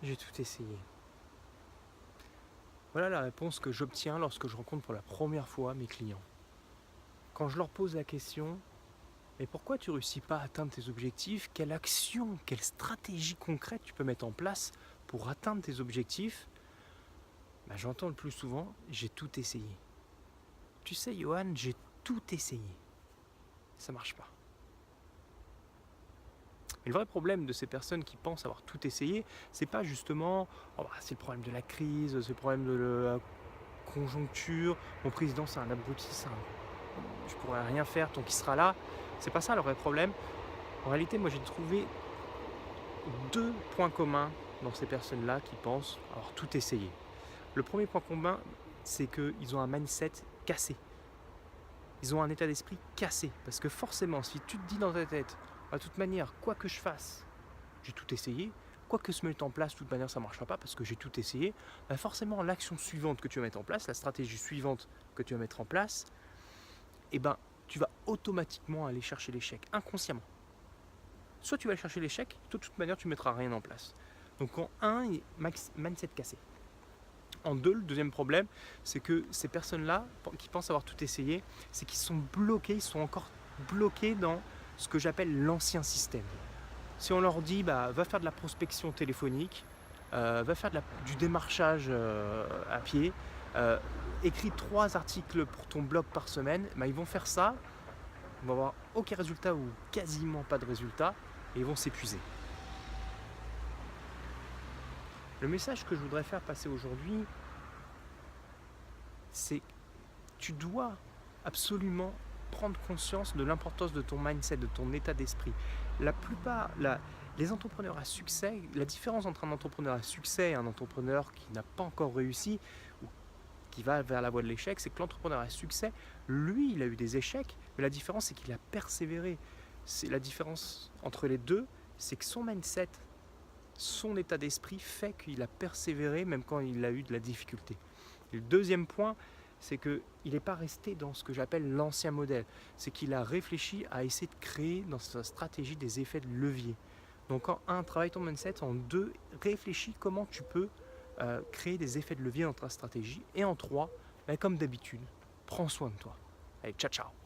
J'ai tout essayé. Voilà la réponse que j'obtiens lorsque je rencontre pour la première fois mes clients. Quand je leur pose la question, mais pourquoi tu ne réussis pas à atteindre tes objectifs? Quelle action, quelle stratégie concrète tu peux mettre en place pour atteindre tes objectifs? J'entends le plus souvent, j'ai tout essayé. Tu sais, Johan, j'ai tout essayé. Ça marche pas. Mais le vrai problème de ces personnes qui pensent avoir tout essayé, c'est pas justement c'est le problème de la crise, c'est le problème de la conjoncture, mon président c'est un abruti, je pourrais rien faire tant qu'il sera là. C'est pas ça le vrai problème. En réalité, moi j'ai trouvé deux points communs dans ces personnes-là qui pensent avoir tout essayé. Le premier point commun, c'est qu'ils ont un mindset cassé. Ils ont un état d'esprit cassé. Parce que forcément, si tu te dis dans ta tête, de toute manière, quoi que je fasse, j'ai tout essayé, quoi que se mette en place, de toute manière, ça ne marchera pas parce que j'ai tout essayé, forcément, l'action suivante que tu vas mettre en place, la stratégie suivante que tu vas mettre en place, tu vas automatiquement aller chercher l'échec, inconsciemment. Soit tu vas chercher l'échec, de toute manière, tu ne mettras rien en place. Donc en un, mindset cassé. En deux, le deuxième problème, c'est que ces personnes-là, qui pensent avoir tout essayé, c'est qu'ils sont bloqués, ils sont encore bloqués dans ce que j'appelle l'ancien système. Si on leur dit, va faire de la prospection téléphonique, va faire du démarchage à pied, écris 3 articles pour ton blog par semaine, ils vont faire ça, ils vont avoir aucun résultat ou quasiment pas de résultat, et ils vont s'épuiser. Le message que je voudrais faire passer aujourd'hui, c'est que tu dois absolument prendre conscience de l'importance de ton mindset, de ton état d'esprit. Les entrepreneurs à succès, la différence entre un entrepreneur à succès et un entrepreneur qui n'a pas encore réussi ou qui va vers la voie de l'échec, c'est que l'entrepreneur à succès, lui, il a eu des échecs, mais la différence, c'est qu'il a persévéré. C'est la différence entre les deux, c'est que son mindset, son état d'esprit fait qu'il a persévéré même quand il a eu de la difficulté. Et le deuxième point, c'est qu'il n'est pas resté dans ce que j'appelle l'ancien modèle. C'est qu'il a réfléchi à essayer de créer dans sa stratégie des effets de levier. Donc en un, travaille ton mindset. En deux, réfléchis comment tu peux créer des effets de levier dans ta stratégie. Et en trois, comme d'habitude, prends soin de toi. Allez, ciao ciao.